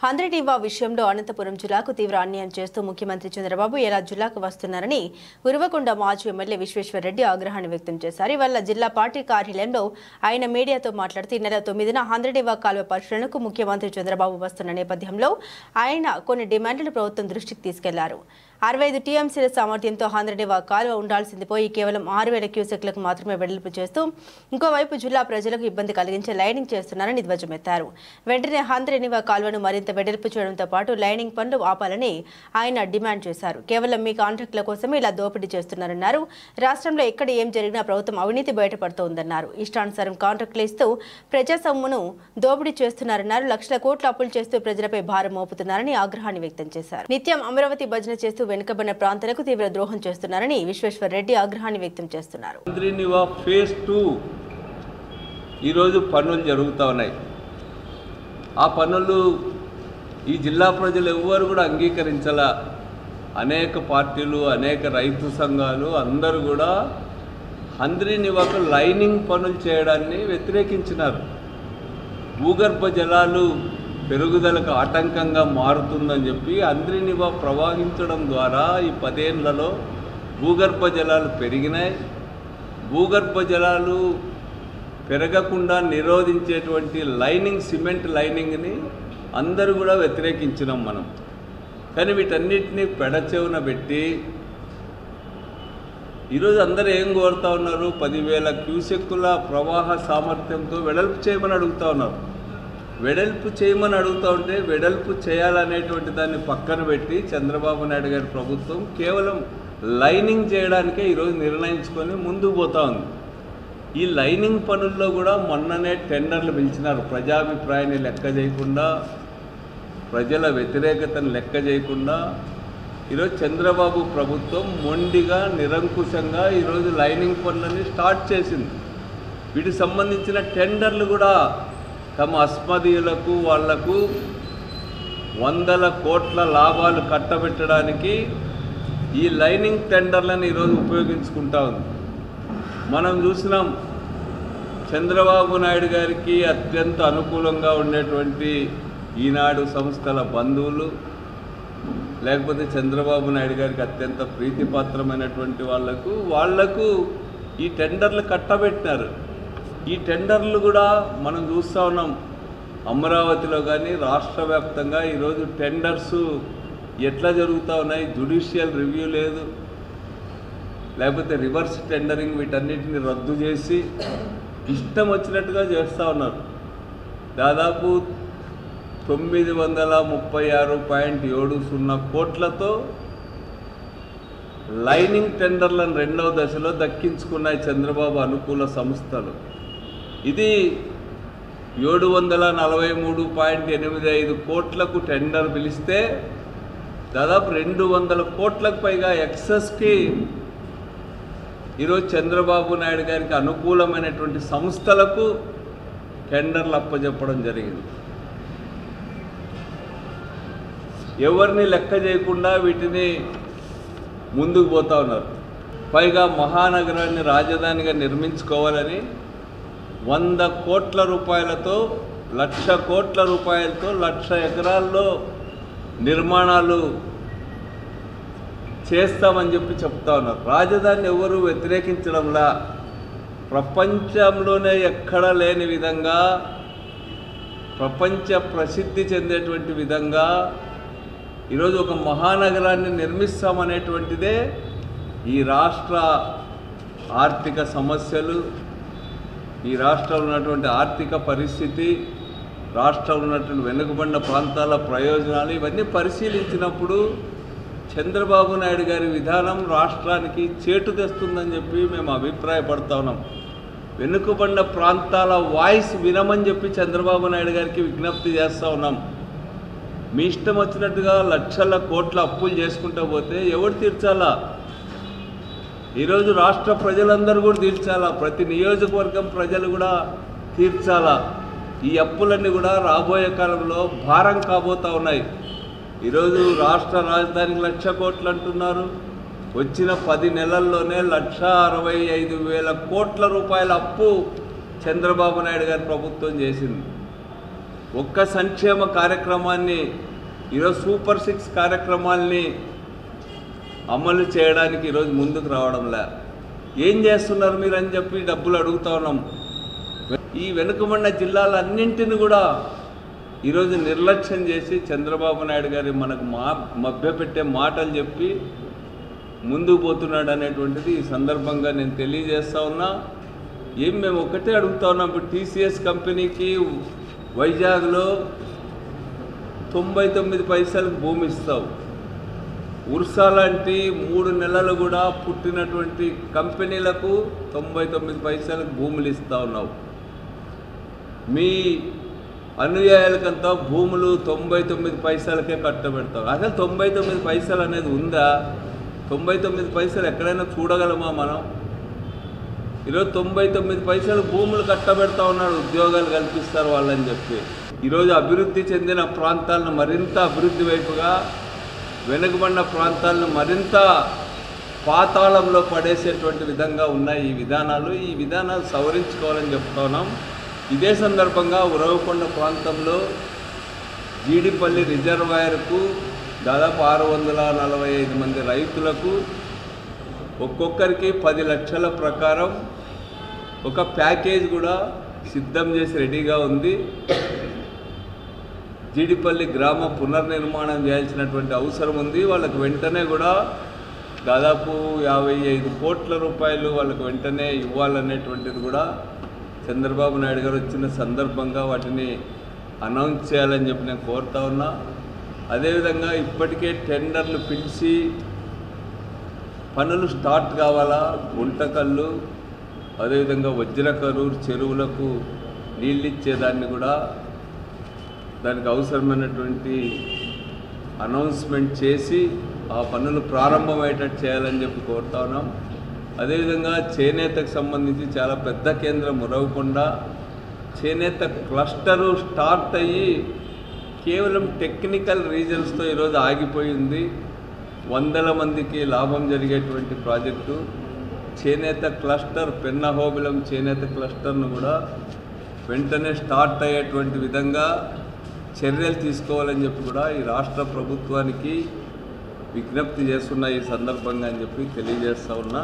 హంద్రీనీవా విషయంలో అనంతపురం జిల్లాకు తీవ్ర అన్యాయం చేస్తూ ముఖ్యమంత్రి చంద్రబాబు ఎలా జిల్లాకు వస్తున్నారని ఉరువకొండ మాజీ ఎమ్మెల్యే విశ్వేశ్వరరెడ్డి ఆగ్రహాన్ని వ్యక్తం చేశారు. ఇవాళ జిల్లా పార్టీ కార్యాలయంలో ఆయన మీడియాతో మాట్లాడుతూ ఈ నెల 9న హంద్రీనీవా కాలువ పరిశీలనకు ముఖ్యమంత్రి చంద్రబాబు వస్తున్న నేపథ్యంలో ఆయన కొన్ని డిమాండ్లను ప్రభుత్వం దృష్టికి తీసుకెళ్లారు. 65 టీఎంసీల సామర్థ్యంతో హంద్రీనీవా కాలువ ఉండాల్సింది పోయి కేవలం 6000 క్యూసెక్లకు మాత్రమే వెడల్పు చేస్తూ ఇంకోవైపు జిల్లా ప్రజలకు ఇబ్బంది కలిగించే లైనింగ్ చేస్తున్నారని ధ్వజమెత్తారు. వెంటనే హంద్రీనీవా కాలువను మరింత వెడల్పు చేయడంతో పాటు లైనింగ్ పనులు ఆపాలని ఆయన డిమాండ్ చేశారు. కేవలం మీ కాంట్రాక్టుల కోసమే ఇలా దోపిడీ చేస్తున్నారన్నారు. రాష్ట్రంలో ఎక్కడ ఏం జరిగినా ప్రభుత్వం అవినీతి బయటపడుతోందన్నారు. ఇష్టానుసారం కాంట్రాక్టులు ఇస్తూ ప్రజా సొమ్మును దోపిడీ చేస్తున్నారన్నారు. లక్షల కోట్ల అప్పులు చేస్తూ ప్రజలపై భారం మోపుతున్నారని ఆగ్రహాన్ని వ్యక్తం చేశారు. నిత్యం అమరావతి భజన చేస్తూ వెనుకబడిన ప్రాంతాలకు తీవ్ర ద్రోహం చేస్తున్నారని విశ్వేశ్వరరెడ్డి ఆగ్రహాన్ని వ్యక్తం చేస్తున్నారు. హంద్రీనీవా ఫేజ్ 2 ఈరోజు పనులు జరుగుతూ ఉన్నాయి. ఆ పనులు ఈ జిల్లా ప్రజలు ఎవ్వరు కూడా అంగీకరించాల. అనేక పార్టీలు, అనేక రైతు సంఘాలు అందరూ కూడా హంద్రీనీవాకు లైనింగ్ పనులు చేయడాన్ని వ్యతిరేకించినారు. భూగర్భ జలాలు పెరుగుదలకు ఆటంకంగా మారుతుందని చెప్పి హంద్రీనీవా ప్రవహించడం ద్వారా ఈ 10 ఏళ్లలో భూగర్భ జలాలు పెరిగినాయి. భూగర్భ జలాలు పెరగకుండా నిరోధించేటువంటి లైనింగ్, సిమెంట్ లైనింగ్ని అందరూ కూడా వ్యతిరేకించినాం మనం. కానీ వీటన్నిటిని పెడచెవున పెట్టి ఈరోజు అందరూ ఏం కోరుతూ ఉన్నారు? 10,000 క్యూసెక్కుల ప్రవాహ సామర్థ్యంతో వెడల్పు చేయమని అడుగుతూ ఉన్నారు. వెడల్పు చేయమని అడుగుతూ ఉంటే వెడల్పు చేయాలనేటువంటి దాన్ని పక్కన పెట్టి చంద్రబాబు నాయుడు గారి ప్రభుత్వం కేవలం లైనింగ్ చేయడానికే ఈరోజు నిర్ణయించుకొని ముందుకు పోతా ఉంది. ఈ లైనింగ్ పనుల్లో కూడా మొన్ననే టెండర్లు పిలిచినారు. ప్రజాభిప్రాయాన్ని లెక్క చేయకుండా, ప్రజల వ్యతిరేకతను లెక్క చేయకుండా ఈరోజు చంద్రబాబు ప్రభుత్వం మొండిగా, నిరంకుశంగా ఈరోజు లైనింగ్ పనులని స్టార్ట్ చేసింది. వీటికి సంబంధించిన టెండర్లు కూడా తమ అస్మదీయులకు, వాళ్లకు 100 కోట్ల లాభాలు కట్టబెట్టడానికి ఈ లైనింగ్ టెండర్లను ఈరోజు ఉపయోగించుకుంటా ఉంది. మనం చూసినాం, చంద్రబాబు నాయుడు గారికి అత్యంత అనుకూలంగా ఉండేటువంటి ఈనాడు సంస్థల బంధువులు, లేకపోతే చంద్రబాబు నాయుడు గారికి అత్యంత ప్రీతిపాత్రమైనటువంటి వాళ్లకు ఈ టెండర్లు కట్టబెట్టినారు. ఈ టెండర్లు కూడా మనం చూస్తూ ఉన్నాం. అమరావతిలో కానీ రాష్ట్ర వ్యాప్తంగా ఈరోజు టెండర్స్ ఎట్లా జరుగుతూ ఉన్నాయి? జ్యుడిషియల్ రివ్యూ లేదు, లేకపోతే రివర్స్ టెండరింగ్, వీటన్నిటిని రద్దు చేసి ఇష్టం వచ్చినట్టుగా చేస్తూ ఉన్నారు. దాదాపు 936.70 కోట్లతో లైనింగ్ టెండర్లను 2వ దశలో దక్కించుకున్నాయి చంద్రబాబు అనుకూల సంస్థలు. ఇది 743.85 కోట్లకు టెండర్ పిలిస్తే దాదాపు 200 కోట్లకు పైగా ఎక్సెస్కి ఈరోజు చంద్రబాబు నాయుడు గారికి అనుకూలమైనటువంటి సంస్థలకు టెండర్లు అప్పచెప్పడం జరిగింది. ఎవరిని లెక్క చేయకుండా వీటిని ముందుకు పోతా ఉన్నారు. పైగా మహానగరాన్ని రాజధానిగా నిర్మించుకోవాలని 100 కోట్ల రూపాయలతో, 1,00,000 కోట్ల రూపాయలతో 1,00,000 ఎకరాల్లో నిర్మాణాలు చేస్తామని చెప్పి చెప్తా ఉన్నారు. రాజధానిని ఎవరు వ్యతిరేకించడంలా, ప్రపంచంలోనే ఎక్కడా లేని విధంగా, ప్రపంచ ప్రసిద్ధి చెందేటువంటి విధంగా ఈరోజు ఒక మహానగరాన్ని నిర్మిస్తామనేటువంటిదే ఈ రాష్ట్ర ఆర్థిక సమస్యలు, ఈ రాష్ట్రంలో ఉన్నటువంటి ఆర్థిక పరిస్థితి, రాష్ట్రంలో ఉన్నటువంటి వెనుకబడిన ప్రాంతాల ప్రయోజనాలు ఇవన్నీ పరిశీలించినప్పుడు చంద్రబాబు నాయుడు గారి విధానం రాష్ట్రానికి చేటు తెస్తుందని చెప్పి మేము అభిప్రాయపడతా ఉన్నాం. వెనుకబడిన ప్రాంతాల వాయిస్ వినమని చెప్పి చంద్రబాబు నాయుడు గారికి విజ్ఞప్తి చేస్తూ ఉన్నాం. మీ ఇష్టం వచ్చినట్టుగా లక్షల కోట్ల అప్పులు చేసుకుంటూ పోతే ఎవరు తీర్చాలా? ఈరోజు రాష్ట్ర ప్రజలందరూ కూడా తీర్చాలా, ప్రతి నియోజకవర్గం ప్రజలు కూడా తీర్చాలా. ఈ అప్పులన్నీ కూడా రాబోయే కాలంలో భారం కాబోతూ ఉన్నాయి. ఈరోజు రాష్ట్ర రాజధానికి 1,00,000 కోట్లు అంటున్నారు. వచ్చిన 10 నెలల్లోనే 1,65,000 కోట్ల రూపాయల అప్పు చంద్రబాబు నాయుడు గారి ప్రభుత్వం చేసింది. ఒక్క సంక్షేమ కార్యక్రమాన్ని ఈరోజు సూపర్ 6 కార్యక్రమాల్ని అమలు చేయడానికి ఈరోజు ముందుకు రావడంలే. ఏం చేస్తున్నారు మీరు అని చెప్పి డబ్బులు అడుగుతా ఉన్నాం. ఈ వెనుకబడిన జిల్లాలన్నింటిని కూడా ఈరోజు నిర్లక్ష్యం చేసి చంద్రబాబు నాయుడు గారి మనకు మభ్యపెట్టే మాటలు చెప్పి ముందుకు పోతున్నాడు అనేటువంటిది ఈ సందర్భంగా నేను తెలియజేస్తా ఉన్నా. మేము ఒకటే అడుగుతా ఉన్నాం. ఇప్పుడు టీసీఎస్ కంపెనీకి వైజాగ్లో 99 పైసలకు భూమి ఇస్తావు. ఉర్సా లాంటి 3 నెలలు కూడా పుట్టినటువంటి కంపెనీలకు 99 పైసలకు భూములు ఇస్తూ ఉన్నావు. మీ అనుయాయులకంతా భూములు 99 పైసలకే కట్టబెడతావు. అసలు 99 పైసలు అనేది ఉందా? 99 పైసలు ఎక్కడైనా చూడగలమా మనం? ఈరోజు 99 పైసలు భూములు కట్టబెడతా ఉన్నాడు, ఉద్యోగాలు కల్పిస్తారు వాళ్ళని చెప్పి. ఈరోజు అభివృద్ధి చెందిన ప్రాంతాలను మరింత అభివృద్ధి వైపుగా, వెనుకబడిన ప్రాంతాలను మరింత పాతాళంలో పడేసేటువంటి విధంగా ఉన్నాయి ఈ విధానాలు సవరించుకోవాలని చెప్తా ఉన్నాం. ఇదే సందర్భంగా ఉరవకొండ ప్రాంతంలో జీడిపల్లి రిజర్వాయర్కు దాదాపు 645 మంది రైతులకు ఒక్కొక్కరికి 10 లక్షల ప్రకారం ఒక ప్యాకేజ్ కూడా సిద్ధం చేసి రెడీగా ఉంది. జీడిపల్లి గ్రామ పునర్నిర్మాణం చేయాల్సినటువంటి అవసరం ఉంది. వాళ్ళకు వెంటనే కూడా దాదాపు 55 కోట్ల రూపాయలు వాళ్ళకు వెంటనే ఇవ్వాలనేటువంటిది కూడా చంద్రబాబు నాయుడు గారు వచ్చిన సందర్భంగా వాటిని అనౌన్స్ చేయాలని చెప్పి నేను కోరుతా ఉన్నా. అదేవిధంగా ఇప్పటికే టెండర్లు పిలిచి పనులు స్టార్ట్ కావాలా. గుంటకల్లు, అదేవిధంగా వజ్రకరూరు చెరువులకు నీళ్ళు ఇచ్చేదాన్ని కూడా దానికి అవసరమైనటువంటి అనౌన్స్మెంట్ చేసి ఆ పనులు ప్రారంభమయ్యేటట్టు చేయాలని చెప్పి కోరుతా ఉన్నాం. అదేవిధంగా చేనేతకు సంబంధించి చాలా పెద్ద కేంద్రం ఉరవకొండ. చేనేత క్లస్టరు స్టార్ట్ అయ్యి కేవలం టెక్నికల్ రీజన్స్తో ఈరోజు ఆగిపోయింది. 100 మందికి లాభం జరిగేటువంటి ప్రాజెక్టు చేనేత క్లస్టర్, పెన్నహోబిలం చేనేత క్లస్టర్ను కూడా వెంటనే స్టార్ట్ అయ్యేటువంటి విధంగా చర్యలు తీసుకోవాలని చెప్పి కూడా ఈ రాష్ట్ర ప్రభుత్వానికి విజ్ఞప్తి చేస్తున్న ఈ సందర్భంగా అని చెప్పి తెలియజేస్తా ఉన్నా.